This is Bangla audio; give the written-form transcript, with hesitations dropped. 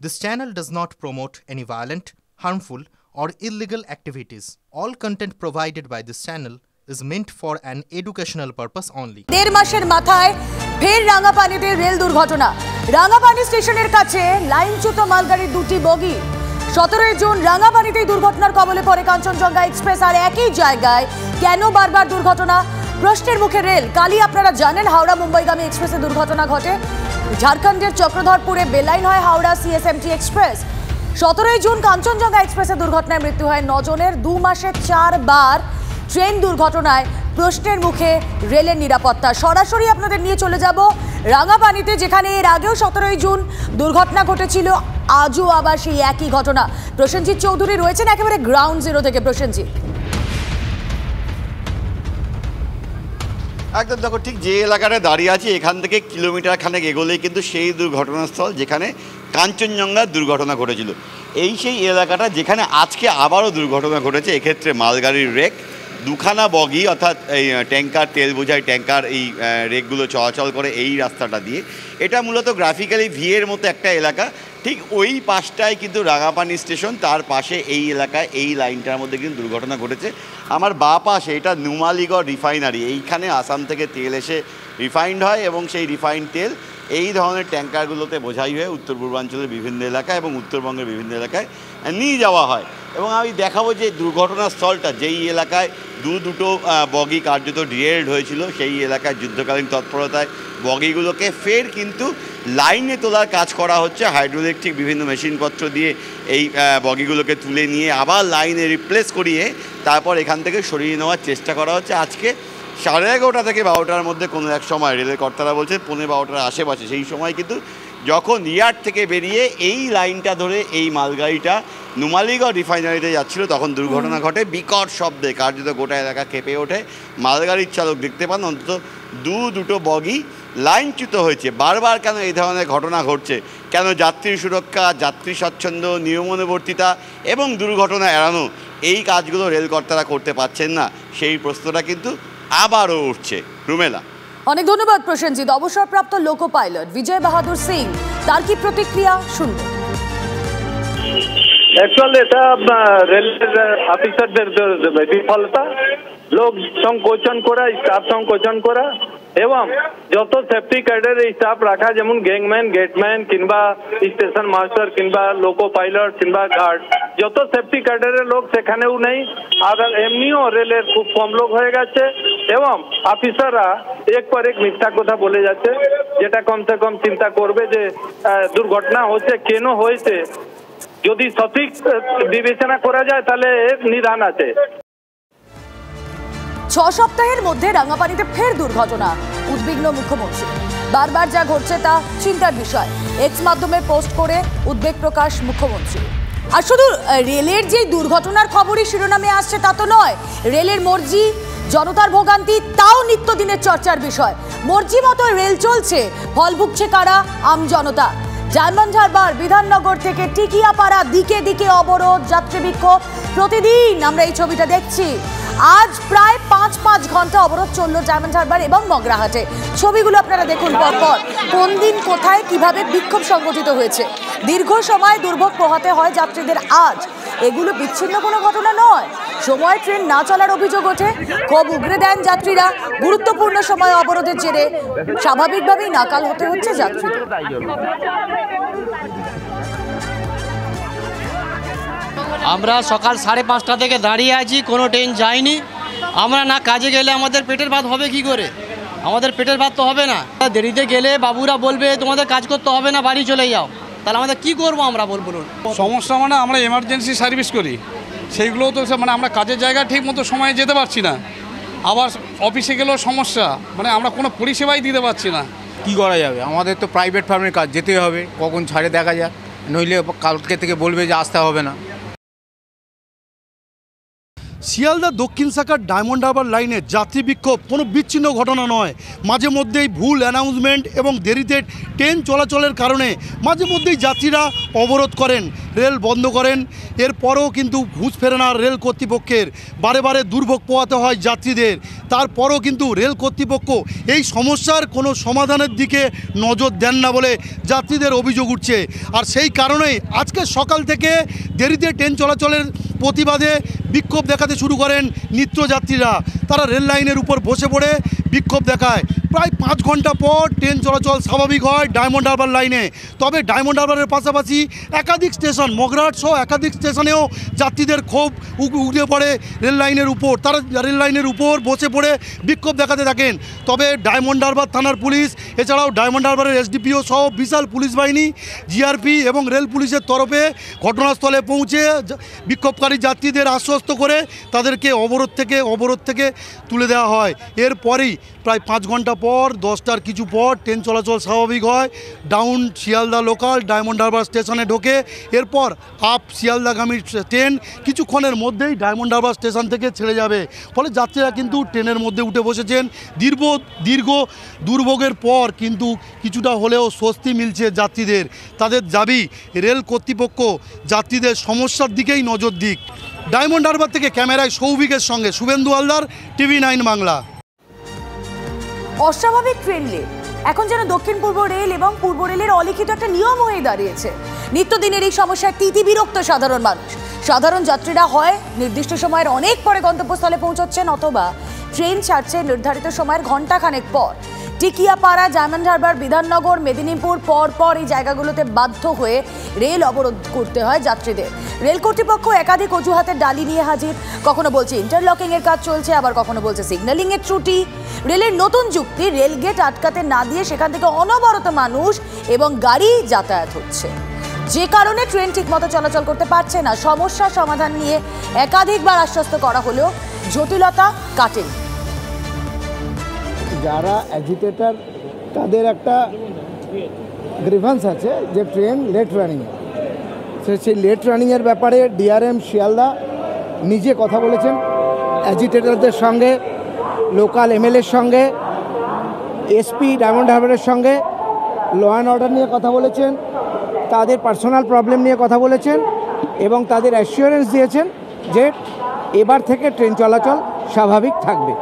This channel does not promote any violent, harmful, or illegal activities. All content provided by this channel is meant for an educational purpose only. দেড় মাসের মাথায় ফের রাঙ্গাপানিতে রেল দুর্ঘটনা। রাঙ্গাপানি স্টেশনের কাছে লাইনচ্যুত মালগাড়ির দুটি বগি। 17 জুন রাঙ্গাপানিতেই দুর্ঘটনার কবলে পড়ে কাঞ্চনজঙ্ঘা এক্সপ্রেস। আর একই জায়গায় কেন বারবার দুর্ঘটনা? প্রশ্নের মুখে রেল। কালই আপনারা জানেন হাওড়া মুম্বাইগামী এক্সপ্রেসে দুর্ঘটনা ঘটে। ঝাড়খণ্ডের চক্রধরপুরে বেলাইন হয় Howrah CSMT express. 17 June Kanchenjunga এক্সপ্রেসে দুর্ঘটনায় মৃত্যু হয় 9 জনের। 2 মাসে 4 বার ট্রেন দুর্ঘটনায় প্রশ্নের মুখে রেলের নিরাপত্তা। সরাসরি আপনাদের নিয়ে চলে যাব রাঙ্গাপানিতে, যেখানে এর আগেও 17 জুন দুর্ঘটনা ঘটেছিল। আজও আবার সেই একই ঘটনা। প্রসেনজিৎ চৌধুরী রয়েছেন একেবারে গ্রাউন্ড জিরো থেকে। প্রসেনজিৎ, একদম দেখো, ঠিক যে এলাকাটা দাঁড়িয়ে আছে এখান থেকে কিলোমিটার খানেক এগোলেই কিন্তু সেই দুর্ঘটনাস্থল যেখানে কাঞ্চনজঙ্ঘার দুর্ঘটনা ঘটেছিল। এই সেই এলাকাটা যেখানে আজকে আবারও দুর্ঘটনা ঘটেছে। এক্ষেত্রে মালগাড়ির রেক, দুখানা বগি অর্থাৎ এই ট্যাঙ্কার, তেল বোঝাই ট্যাঙ্কার, এই রেকগুলো চলাচল করে এই রাস্তাটা দিয়ে। এটা মূলত গ্রাফিক্যালি ভিয়ের মতো একটা এলাকা। ঠিক ওই পাশটায় কিন্তু রাঙ্গাপানি স্টেশন, তার পাশে এই এলাকায় এই লাইনটার মধ্যে কিন্তু দুর্ঘটনা ঘটেছে। আমার বাঁ পাশে এটা নুমালিগড় রিফাইনারি। এইখানে আসাম থেকে তেল এসে রিফাইন্ড হয় এবং সেই রিফাইন্ড তেল এই ধরনের ট্যাঙ্কারগুলোতে বোঝাই হয়ে উত্তর পূর্বাঞ্চলের বিভিন্ন এলাকায় এবং উত্তরবঙ্গের বিভিন্ন এলাকায় নিয়ে যাওয়া হয়। এবং আমি দেখাবো যে দুর্ঘটনাস্থলটা যেই এলাকায় দুটো বগি কার্যত ডিরেল্ড হয়েছিল, সেই এলাকায় যুদ্ধকালীন তৎপরতায় বগিগুলোকে ফের কিন্তু লাইনে তোলার কাজ করা হচ্ছে। হাইড্রোইলেকট্রিক বিভিন্ন মেশিনপত্র দিয়ে এই বগিগুলোকে তুলে নিয়ে আবার লাইনে রিপ্লেস করিয়ে তারপর এখান থেকে সরিয়ে নেওয়ার চেষ্টা করা হচ্ছে। আজকে 11:30 থেকে 12টার মধ্যে কোনো এক সময় রেলের কর্তারা বলছে 11:15 আশেপাশে, সেই সময় কিন্তু যখন ইয়ার্ড থেকে বেরিয়ে এই লাইনটা ধরে এই মালগাড়িটা নুমালিগড় রিফাইনারিতে যাচ্ছিল তখন দুর্ঘটনা ঘটে। বিকট শব্দে কার্যত গোটা এলাকা কেঁপে ওঠে। মালগাড়ির চালক দেখতে পান অন্তত দুটো বগি লাইনচ্যুত হয়েছে। বারবার কেন এই ধরনের ঘটনা ঘটছে? কেন যাত্রী সুরক্ষা, যাত্রী স্বাচ্ছন্দ্য, নিয়মানুবর্তিতা এবং দুর্ঘটনা এড়ানো এই কাজগুলো রেলকর্তারা করতে পারছেন না? সেই প্রশ্নটা কিন্তু আবারও উঠছে। রুমেলা, অনেক ধন্যবাদ প্রসেনজিৎ। অবসরপ্রাপ্ত লোকো পাইলট বিজয় বাহাদুর সিং, তার কি প্রতিক্রিয়া শুনবো। অ্যাকচুয়ালি এটা রেলের অফিসারদের বিফলতা, লোক সংকোচন করা, স্টাফ সংকোচন করা এবং যত সেফটি ক্যাডার স্টাফ রাখা, যেমন গ্যাংম্যান, গেটম্যান কিংবা স্টেশন মাস্টার কিংবা লোকো পাইলট কিংবা গার্ড, যত সেফটি ক্যাডারের লোক সেখানেও নেই। আর এমনিও রেলের খুব কম লোক হয়ে গেছে এবং অফিসাররা এক পর এক মিথ্যা কথা বলে যাচ্ছে, যেটা কমসে কম চিন্তা করবে যে দুর্ঘটনা হচ্ছে কেন হয়েছে। যদি সঠিক বিবেচনা করা যায় তাহলে নিদান আছে। 6 সপ্তাহের মধ্যে রাঙ্গাপানিতে ফের দুর্ঘটনা। উদ্বিগ্ন মুখ্যমন্ত্রী। বারবার যা ঘটছে তা চিন্তার বিষয়। এক্স মাধ্যমে পোস্ট করে উদ্বেগ প্রকাশ মুখ্যমন্ত্রী। আর শুধু রেলের যে দুর্ঘটনার খবরই শিরোনামে আসছে তা তো নয়। রেলের মর্জি, জনতার ভোগান্তি, তাও নিত্যদিনের চর্চার বিষয়। মর্জি মতো রেল চলছে, ফল ভুগছে কারা? আম জনতা। ডায়মন্ড হারবার, বিধাননগর থেকে টিকিয়াপাড়া, দিকে দিকে অবরোধ, যাত্রী বিক্ষোভ। প্রতিদিন আমরা এই ছবিটা দেখছি। আজ প্রায় 5 ঘন্টা অবরোধ চলল ডায়মন্ড হারবার এবং মগরাহাটে। ছবিগুলো আপনারা দেখুন পরপর, কোন দিন কোথায় কিভাবে বিক্ষোভ সংগঠিত হয়েছে। দীর্ঘ সময় দুর্ভোগ পোহাতে হয় যাত্রীদের আজ। এগুলো বিচ্ছিন্ন কোনো ঘটনা নয়। সময় ট্রেন না চলার অভিযোগ ওঠে, ক্ষোভ উগরে দেন যাত্রীরা। গুরুত্বপূর্ণ সময় অবরোধের জেরে স্বাভাবিকভাবেই নাকাল হতে হচ্ছে যাত্রীদের। আমরা সকাল 5:30 থেকে দাঁড়িয়ে আছি, কোনো ট্রেন যায়নি। আমরা না কাজে গেলে আমাদের পেটের ভাত হবে কি করে? আমাদের পেটের ভাত তো হবে না। দেরিতে গেলে বাবুরা বলবে তোমাদের কাজ করতে হবে না, বাড়ি চলে যাও। তাহলে আমাদের কি করবো আমরা বলুন? সমস্যা মানে আমরা এমার্জেন্সি সার্ভিস করি, সেইগুলোও তো মানে আমরা কাজের জায়গায় ঠিক মতো সময়ে যেতে পারছি না। আবার অফিসে গেলেও সমস্যা, মানে আমরা কোনো পরিষেবাই দিতে পারছি না। কি করা যাবে? আমাদের তো প্রাইভেট ফার্মের কাজ, যেতে হবে। কখন ছাড়ে দেখা যাক, নইলে কালকে থেকে বলবে যে আসতে হবে না। শিয়ালদা দক্ষিণ শাখার ডায়মন্ড হারবার লাইনে যাত্রী বিক্ষোভ কোনো বিচ্ছিন্ন ঘটনা নয়। মাঝে মধ্যেই ভুল অ্যানাউন্সমেন্ট এবং দেরিতে ট্রেন চলাচলের কারণে মাঝে মধ্যেই যাত্রীরা অবরোধ করেন, রেল বন্ধ করেন। এরপরও কিন্তু ঘুষ ফেরে না রেল কর্তৃপক্ষের, বারে বারে দুর্ভোগ পোহাতে হয় যাত্রীদের। তারপরও কিন্তু রেল কর্তৃপক্ষ এই সমস্যার কোনো সমাধানের দিকে নজর দেন না বলে যাত্রীদের অভিযোগ উঠছে। আর সেই কারণেই আজকে সকাল থেকে দেরিতে ট্রেন চলাচলের প্রতিবাদে বিক্ষোভ দেখাতে শুরু করেন নিত্যযাত্রীরা। তারা রেল লাইনের উপর বসে পড়ে বিক্ষোভ দেখায়। প্রায় 5 ঘন্টা পর ট্রেন চলাচল স্বাভাবিক হয় ডায়মন্ড হারবার লাইনে। তবে ডায়মন্ড হারবারের পাশাপাশি একাধিক স্টেশন, মগরাহাট সহ একাধিক স্টেশনেও যাত্রীদের ক্ষোভ উঠে পড়ে রেল লাইনের উপর। তারা রেল লাইনের উপর বসে পড়ে বিক্ষোভ দেখাতে থাকেন। তবে ডায়মন্ড হারবার থানার পুলিশ, এছাড়াও ডায়মন্ড হারবারের এসডিপিও সহ বিশাল পুলিশ বাহিনী, জিআরপি এবং রেল পুলিশের তরফে ঘটনাস্থলে পৌঁছে বিক্ষোভকারী যাত্রীদের আশ্বস্ত করে তাদেরকে অবরোধ থেকে তুলে দেওয়া হয়। এরপরেই প্রায় 5 ঘন্টা পর 10টার কিছু পর ট্রেন চলাচল স্বাভাবিক হয়। Down Sealdah local diamond Harbour স্টেশনে ঢোকে। এরপর আপ শিয়ালদাগামী ট্রেন কিছুক্ষণের মধ্যেই ডায়মন্ড হারবার স্টেশন থেকে ছেড়ে যাবে। ফলে যাত্রীরা কিন্তু ট্রেনের মধ্যে উঠে বসেছেন। দীর্ঘ দুর্ভোগের পর কিন্তু কিছুটা হলেও স্বস্তি মিলছে যাত্রীদের। তাদের দাবি রেল কর্তৃপক্ষ যাত্রীদের সমস্যার দিকেই নজর দিক। ডায়মন্ড হারবার থেকে ক্যামেরায় সৌভিকের সঙ্গে শুভেন্দু হালদার, TV9 বাংলা। অস্বাভাবিক ট্রেন লেট এখন যেন দক্ষিণ পূর্ব রেল এবং পূর্ব রেলের অলিখিত একটা নিয়ম হয়ে দাঁড়িয়েছে। নিত্যদিনের এই সমস্যায় বিরক্ত সাধারণ মানুষ। সাধারণ যাত্রীরা হয় নির্দিষ্ট সময়ের অনেক পরে গন্তব্যস্থলে পৌঁছচ্ছেন, অথবা ট্রেন ছাড়ছে নির্ধারিত সময়ের ঘণ্টাখানেক পর। টিকিয়াপাড়া, ডায়মন্ড হারবার, বিধাননগর, মেদিনীপুর পর এই জায়গাগুলোতে বাধ্য হয়ে রেল অবরোধ করতে হয় যাত্রীদের। রেল কর্তৃপক্ষ একাধিক অজুহাতের ডালি নিয়ে হাজির। কখনো বলছে ইন্টারলকিং এর কাজ চলছে, আবার কখনো বলছে সিগন্যালিং এর ত্রুটি। রেলের নতুন যুক্তি, রেল গেট আটকাতে না দিয়ে সেখান থেকে অনবরত মানুষ এবং গাড়ি যাতায়াত হচ্ছে, যে কারণে ট্রেন ঠিকমতো চলাচল করতে পারছে না। সমস্যা সমাধান নিয়ে একাধিকবার আশ্বস্ত করা হলেও জটিলতা কাটেনি। যারা অ্যাজিটেটর তাদের একটা গ্রিভান্স আছে যে ট্রেন লেট রানিং, সেই লেট রানিংয়ের ব্যাপারে ডিআরএম শিয়ালদা নিজে কথা বলেছেন অ্যাজিটেটরদের সঙ্গে, লোকাল এমএলএর সঙ্গে, এসপি ডায়মন্ড হারবারের সঙ্গে ল অ্যান্ড অর্ডার নিয়ে কথা বলেছেন, তাদের পার্সোনাল প্রবলেম নিয়ে কথা বলেছেন এবং তাদের অ্যাসিওরেন্স দিয়েছেন যে এবার থেকে ট্রেন চলাচল স্বাভাবিক থাকবে।